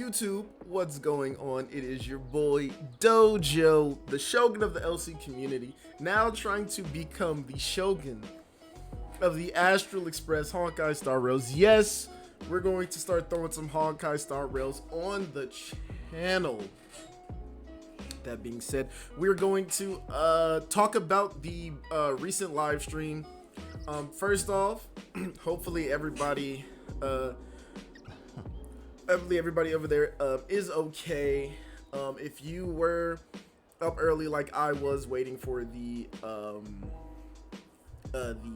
YouTube, what's going on? It is your boy Dojo, the Shogun of the LC community, now trying to become the Shogun of the Astral Express Honkai Star Rails. Yes, we're going to start throwing some Honkai Star Rails on the channel. That being said, we're going to talk about the recent live stream. First off, hopefully everybody over there is okay. If you were up early like I was waiting for the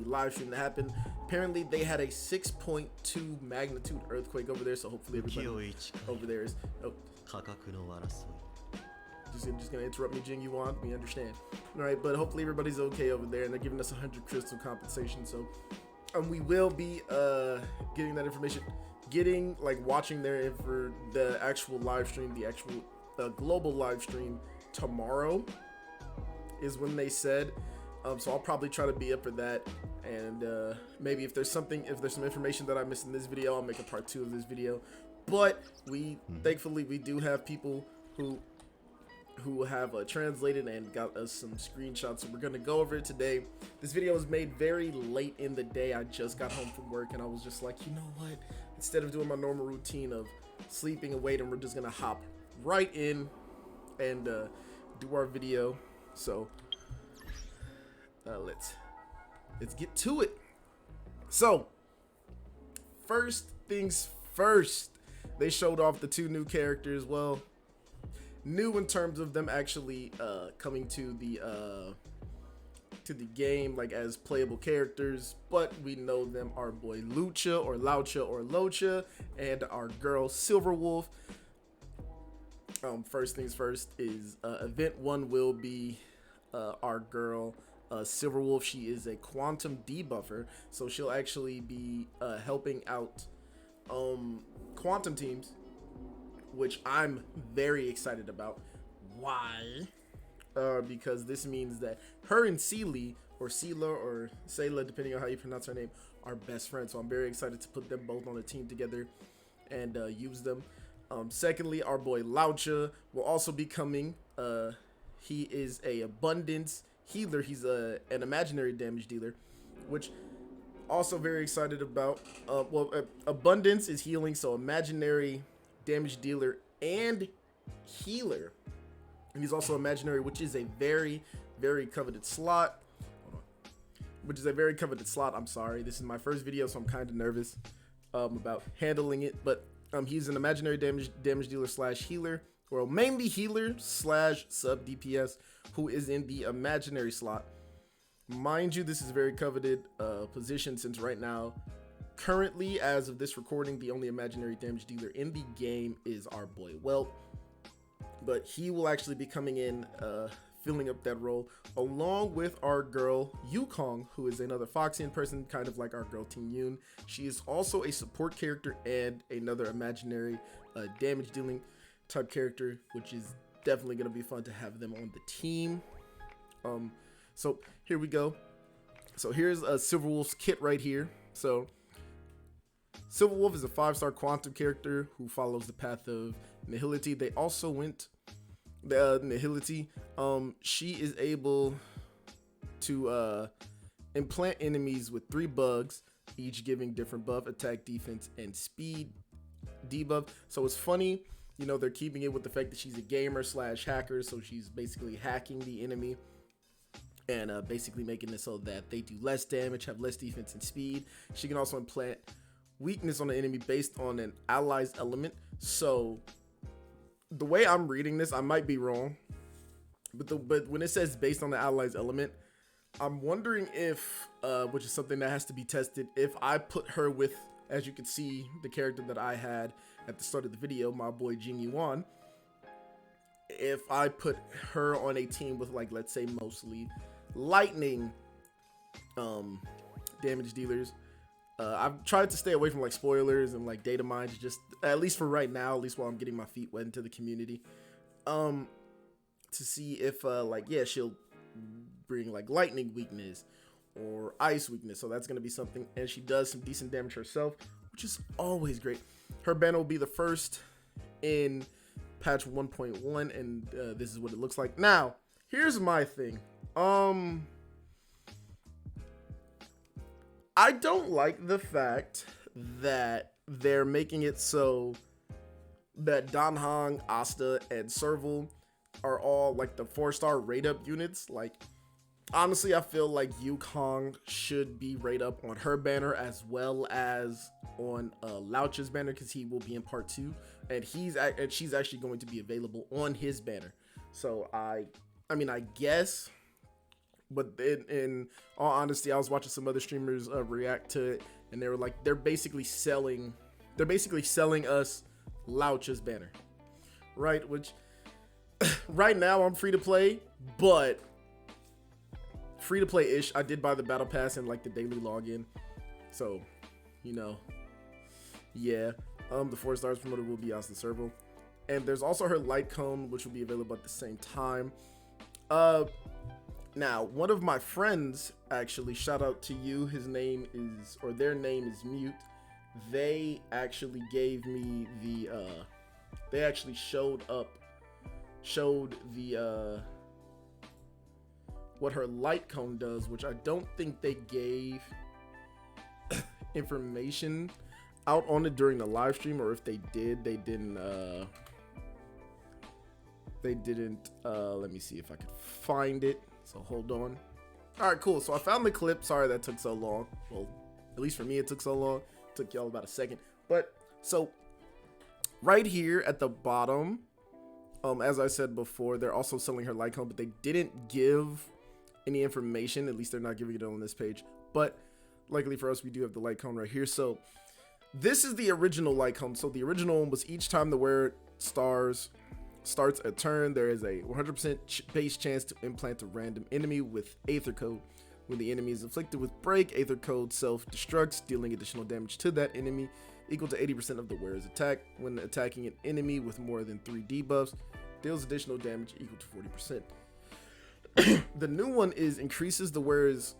live stream to happen, apparently they had a 6.2 magnitude earthquake over there, so hopefully everybody over there is just gonna interrupt me, Jing Yuan. We understand. All right, but hopefully everybody's okay over there, and they're giving us 100 crystal compensation. So, we will be getting that information, watching there for the actual live stream, the actual global live stream tomorrow is when they said. So I'll probably try to be up for that, and maybe if there's some information that I missed in this video, I'll make a part 2 of this video. But thankfully we do have people who have translated and got us some screenshots, so we're gonna go over it today. This video was made very late in the day. I just got home from work and I was just like, you know what, instead of doing my normal routine of sleeping and waiting, we're just gonna hop right in and do our video. So let's get to it. So first things first, they showed off the 2 new characters. Well, new in terms of them actually coming to the game like as playable characters, but we know them, our boy Loucha or Loucha and our girl Silverwolf. First things first is event 1 will be our girl Silverwolf. She is a quantum debuffer, so she'll actually be helping out quantum teams, which I'm very excited about. Why? Because this means that her and Seely, or Sela, or Sayla, depending on how you pronounce her name, are best friends. So I'm very excited to put them both on a team together and use them. Secondly, our boy Loucha will also be coming. He is a abundance healer. He's an imaginary damage dealer, which also very excited about. Abundance is healing, so imaginary damage dealer and healer, and he's also imaginary, which is a very coveted slot. I'm sorry, this is my first video, so I'm kind of nervous about handling it, but he's an imaginary damage dealer slash healer, or mainly healer slash sub DPS, who is in the imaginary slot. Mind you, this is a very coveted position, since right now, currently, as of this recording, the only imaginary damage dealer in the game is our boy Welt, but he will actually be coming in, filling up that role, along with our girl Yukong, who is another Foxian person, kind of like our girl Ting Yun. She is also a support character and another imaginary damage dealing type character, which is definitely going to be fun to have them on the team. So here we go. So here's a Silverwolf's kit right here. So Silverwolf is a 5-star quantum character who follows the path of nihility. They also went the nihility. She is able to implant enemies with 3 bugs, each giving different buff, attack, defense, and speed debuff. So it's funny, you know, they're keeping it with the fact that she's a gamer slash hacker, so she's basically hacking the enemy and basically making it so that they do less damage, have less defense and speed. She can also implant weakness on the enemy based on an ally's element. So the way I'm reading this, I might be wrong, but when it says based on the ally's element, I'm wondering if which is something that has to be tested, if I put her with, as you can see, the character that I had at the start of the video, my boy Jing Yuan, if I put her on a team with, like, let's say mostly lightning damage dealers. I've tried to stay away from like spoilers and like data mines, just at least for right now, at least while I'm getting my feet wet into the community, to see if she'll bring like lightning weakness or ice weakness. So that's going to be something, and she does some decent damage herself, which is always great. Her banner will be the first in patch 1.1, and this is what it looks like. Now, here's my thing. I don't like the fact that they're making it so that Danhong, Asta, and Serval are all like the 4-star rate up units. Like, honestly, I feel like Yukong should be rate up on her banner as well as on Loucha's banner, because he will be in part 2, and she's actually going to be available on his banner. So I mean, I guess, but in all honesty, I was watching some other streamers react to it, and they were like, they're basically selling us Loucha's banner, right? Which right now I'm free to play, but free to play ish. I did buy the battle pass and like the daily login, so you know, yeah. The 4 stars promoted will be Asta Serval, and there's also her light cone, which will be available at the same time. Now, one of my friends, actually, shout out to you, his name is, or their name is Mute. They actually gave me the, they actually showed the, what her light cone does, which I don't think they gave information out on it during the live stream, or if they did, they didn't, let me see if I could find it. So hold on. All right, cool. So I found the clip. Sorry that took so long. Well, at least for me, it took so long. It took y'all about a second. But so right here at the bottom, as I said before, they're also selling her light cone, but they didn't give any information. At least they're not giving it on this page. But luckily for us, we do have the light cone right here. So this is the original light cone. So the original one was each time the wearer starts a turn, there is a 100% base chance to implant a random enemy with Aether Code. When the enemy is afflicted with break, Aether Code self-destructs, dealing additional damage to that enemy equal to 80% of the wearer's attack. When attacking an enemy with more than 3 debuffs, deals additional damage equal to 40%. The new one is increases the wearer's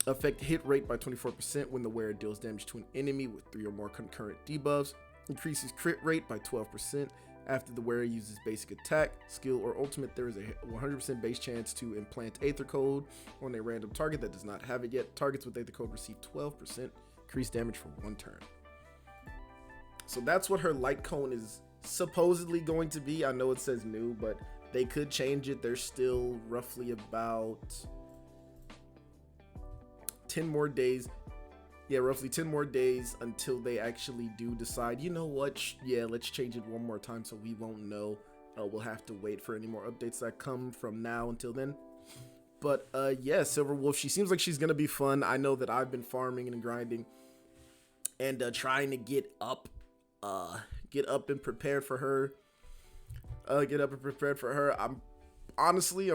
effect hit rate by 24% when the wearer deals damage to an enemy with 3 or more concurrent debuffs. Increases crit rate by 12%. After the wearer uses basic attack, skill, or ultimate, there is a 100% base chance to implant Aether Code on a random target that does not have it yet. Targets with Aether Code receive 12% increased damage for 1 turn. So that's what her light cone is supposedly going to be. I know it says new, but they could change it. There's still roughly about 10 more days. Yeah, roughly 10 more days until they actually do decide, you know what, yeah, let's change it one more time, so we won't know. We'll have to wait for any more updates that come from now until then. But yeah, Silver Wolf, she seems like she's gonna be fun. I know that I've been farming and grinding and trying to get up and prepared for her. I'm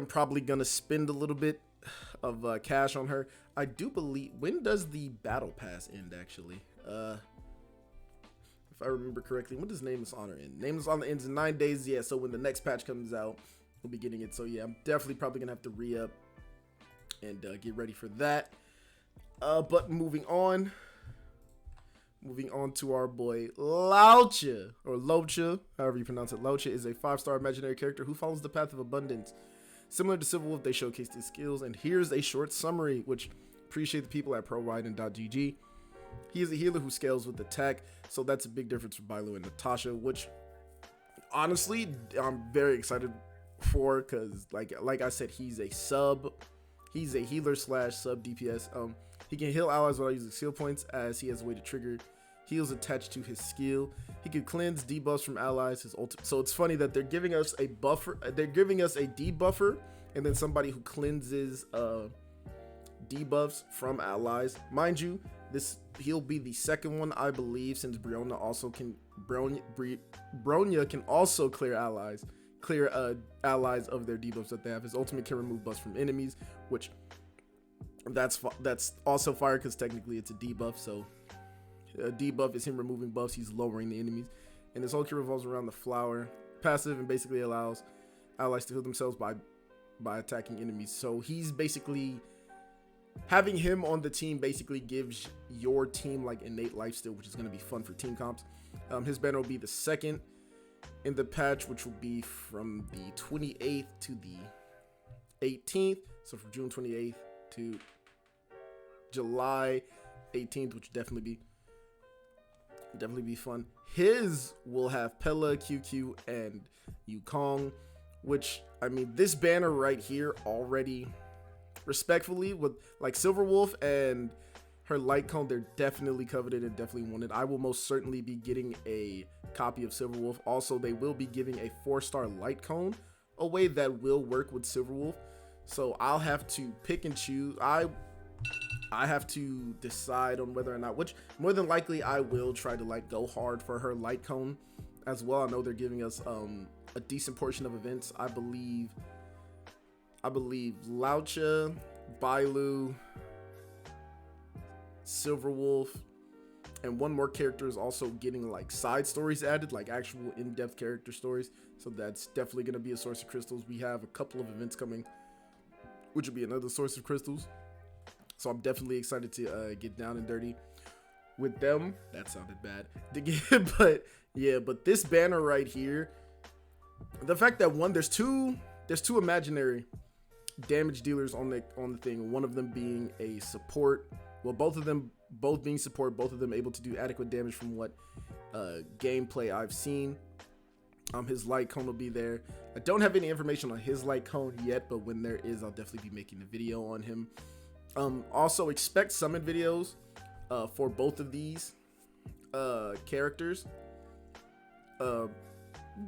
probably gonna spend a little bit of cash on her. I do believe, when does the battle pass end actually? If I remember correctly, when does Nameless Honor end? Nameless Honor ends in 9 days. Yeah, so when the next patch comes out, we'll be getting it. So yeah, I'm definitely probably gonna have to re-up and get ready for that. But moving on to our boy Loucha, or Loucha, however you pronounce it. Loucha is a 5-star imaginary character who follows the path of abundance. Similar to Silver Wolf, they showcased his skills, and here's a short summary, which appreciate the people at ProWiden.gg. He is a healer who scales with attack, so that's a big difference for Bailu and Natasha, which honestly I'm very excited for, because like I said, he's a healer slash sub DPS. He can heal allies without using skill points, as he has a way to trigger heals attached to his skill. He can cleanse debuffs from allies. So it's funny that they're giving us a buffer. They're giving us a debuffer, and then somebody who cleanses debuffs from allies. Mind you, he'll be the second one, I believe, since Bronya can also clear allies of their debuffs that they have. His ultimate can remove buffs from enemies, which that's also fire, because technically it's a debuff. So a debuff is him removing buffs, he's lowering the enemies. And his whole kit revolves around the flower passive, and basically allows allies to heal themselves by attacking enemies. So he's basically, having him on the team basically gives your team like innate lifesteal, which is going to be fun for team comps. His banner will be the second in the patch, which will be from the 28th to the 18th. So from June 28th to July 18th, which will definitely be fun. His will have Pella, QQ, and Yukong, which, I mean, this banner right here already, respectfully, with like Silverwolf and her light cone, they're definitely coveted and definitely wanted. I will most certainly be getting a copy of Silverwolf. Also, they will be giving a 4-star light cone away that will work with Silverwolf. So I'll have to pick and choose. I have to decide on whether or not, which more than likely I will try to like go hard for her light cone as well. I know they're giving us a decent portion of events. I believe Loucha, Bailu, Silverwolf, and one more character is also getting like side stories added, like actual in-depth character stories. So that's definitely going to be a source of crystals. We have a couple of events coming, which will be another source of crystals. So I'm definitely excited to get down and dirty with them. That sounded bad, but yeah. But this banner right here, the fact that there's two imaginary damage dealers on the thing. One of them being a support. Well, both being support. Both of them able to do adequate damage from what gameplay I've seen. His light cone will be there. I don't have any information on his light cone yet, but when there is, I'll definitely be making a video on him. Also expect summon videos for both of these characters.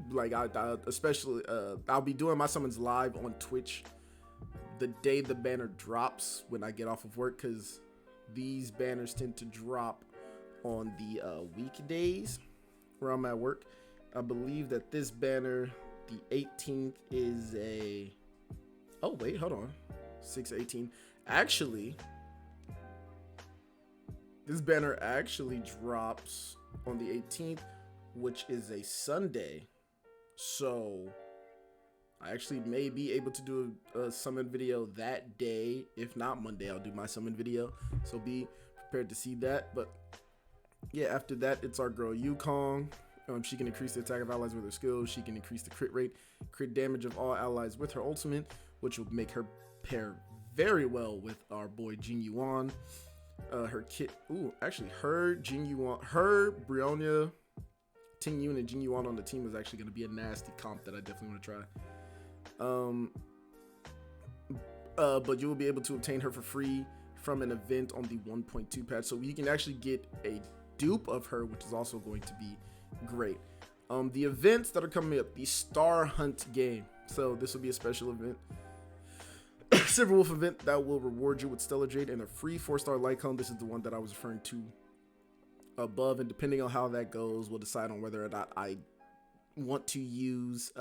Like especially I'll be doing my summons live on Twitch the day the banner drops when I get off of work, because these banners tend to drop on the weekdays where I'm at work. I believe that this banner, the 18th, is a... Oh, wait, hold on. 6/18. Actually, this banner actually drops on the 18th, which is a Sunday. So I actually may be able to do a summon video that day. If not Monday, I'll do my summon video. So be prepared to see that. But yeah, after that, it's our girl Yukong. She can increase the attack of allies with her skills. She can increase the crit rate, crit damage of all allies with her ultimate, which will make her pair very well with our boy Jing Yuan. Her kit, actually her Jing Yuan, her Brionia, Ting Yun, and Jing Yuan on the team is actually going to be a nasty comp that I definitely want to try. But you will be able to obtain her for free from an event on the 1.2 patch, so you can actually get a dupe of her, which is also going to be great. The events that are coming up, the Star Hunt game. So this will be a special event. Silverwolf event that will reward you with Stellar Jade and a free 4-star light cone. This is the one that I was referring to above, and depending on how that goes, we'll decide on whether or not I want to use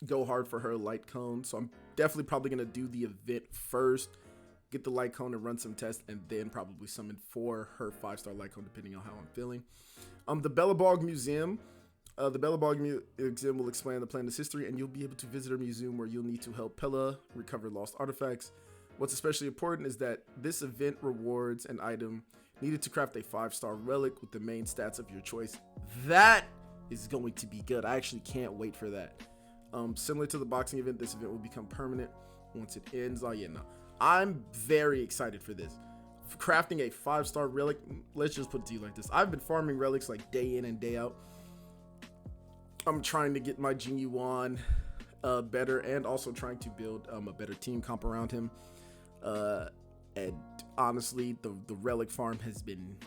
go hard for her light cone. So I'm definitely probably gonna do the event first, get the light cone and run some tests, and then probably summon for her 5-star light cone depending on how I'm feeling. The Bellabog Museum. The Bellabog Museum will explain the planet's history, and you'll be able to visit a museum where you'll need to help Pella recover lost artifacts. What's especially important is that this event rewards an item needed to craft a 5-star relic with the main stats of your choice. That is going to be good. I actually can't wait for that. Similar to the boxing event, this event will become permanent once it ends. Oh yeah, no. I'm very excited for this. Crafting a 5-star relic, let's just put it to you like this. I've been farming relics like day in and day out. I'm trying to get my Jing Yuan better, and also trying to build a better team comp around him. And honestly, the relic farm has been,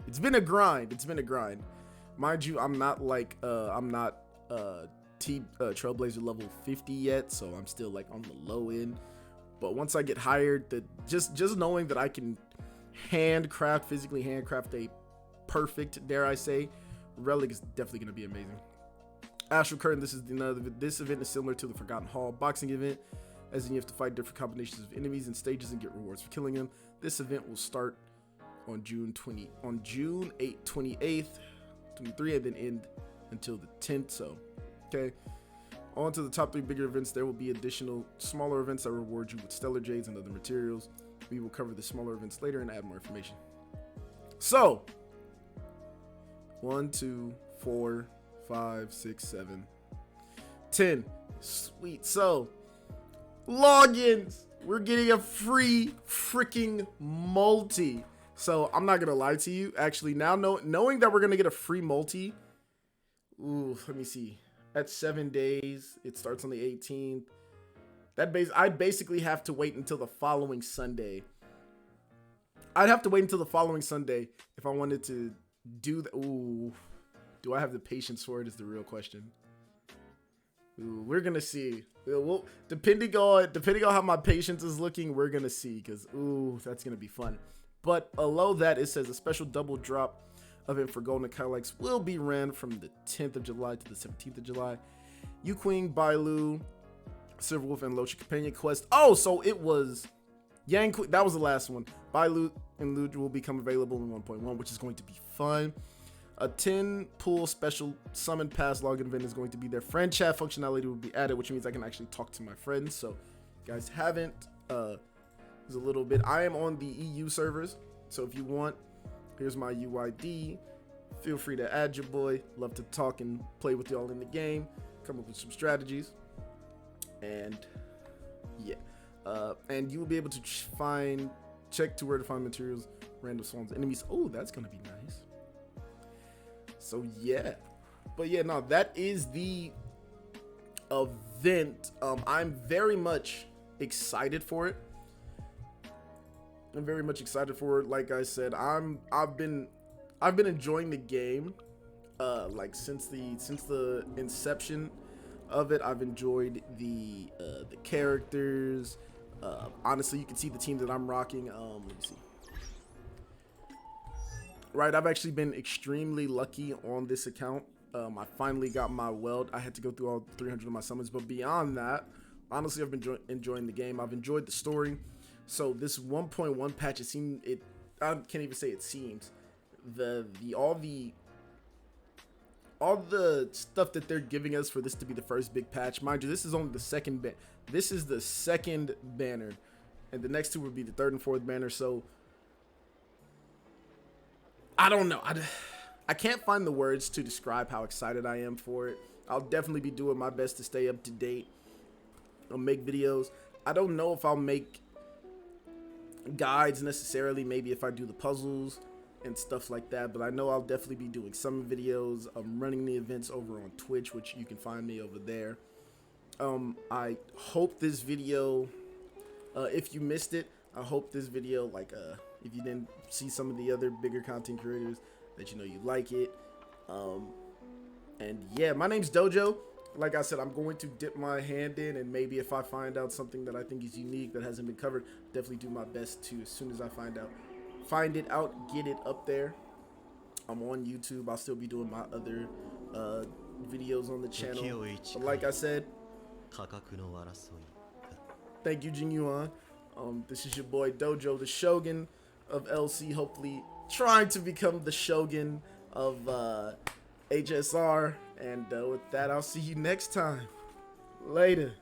it's been a grind. It's been a grind. Mind you, I'm not Trailblazer level 50 yet, so I'm still like on the low end. But once I get hired, just knowing that I can physically handcraft a perfect, dare I say, relic is definitely going to be amazing. Astral Curtain, this event is similar to the Forgotten Hall boxing event, as in you have to fight different combinations of enemies and stages and get rewards for killing them. This event will start on June 28th, 23, and then end until the 10th. So, okay. On to the top 3 bigger events. There will be additional smaller events that reward you with Stellar Jades and other materials. We will cover the smaller events later and add more information. So 1, 2, 4, 5, 6, 7, 10. Sweet. So logins. We're getting a free freaking multi. So I'm not gonna lie to you. Actually, now knowing that we're gonna get a free multi. Ooh, let me see. At 7 days, it starts on the 18th. I basically have to wait until the following Sunday. I'd have to wait until the following Sunday if I wanted to do the. Ooh, do I have the patience for it? Is the real question. Ooh, we're gonna see. Well, depending on how my patience is looking, we're gonna see. Cause ooh, that's gonna be fun. But below that, it says a special double drop event for Golden Kylex will be ran from the 10th of July to the 17th of July. Yukong, Bailu, Silverwolf, and Loucha companion quest. Oh, so it was Yang. That was the last one. Bailu and Loucha will become available in 1.1, which is going to be fun. A 10 pool special summon pass login event is going to be there. Friend chat functionality will be added, which means I can actually talk to my friends. So, if you guys haven't, there's a little bit. I am on the EU servers, so if you want, here's my UID. Feel free to add your boy. Love to talk and play with y'all in the game. Come up with some strategies, and yeah, and you will be able to check to where to find materials, random spawns, enemies. Oh, that's gonna be nice. So yeah, but yeah, no, that is the event. I'm very much excited for it. I'm very much excited for it. Like I said, I've been enjoying the game, like since the inception of it. I've enjoyed the characters. Honestly, you can see the team that I'm rocking. Let me see. Right, I've actually been extremely lucky on this account. I finally got my weld. I had to go through all 300 of my summons, but beyond that, honestly, I've been enjoying the game. I've enjoyed the story. So this 1.1 patch, I can't even say it seems, all the stuff that they're giving us for this to be the first big patch. Mind you, this is only the second this is the second banner, and the next two would be the third and fourth banner. So I don't know. I can't find the words to describe how excited I am for it. I'll definitely be doing my best to stay up to date. I'll make videos. I don't know if I'll make guides necessarily. Maybe if I do the puzzles and stuff like that. But I know I'll definitely be doing some videos. I'm running the events over on Twitch, which you can find me over there. I hope this video, if you missed it, I hope this video, like, if you didn't see some of the other bigger content creators, that you know you like it. And yeah, my name's Dojo. Like I said, I'm going to dip my hand in, and maybe if I find out something that I think is unique that hasn't been covered, definitely do my best to, as soon as I find it out, get it up there. I'm on YouTube. I'll still be doing my other videos on the channel. But like I said, thank you, Jin Yuan. This is your boy Dojo, the Shogun of LC, hopefully trying to become the Shogun of HSR. And with that, I'll see you next time. Later.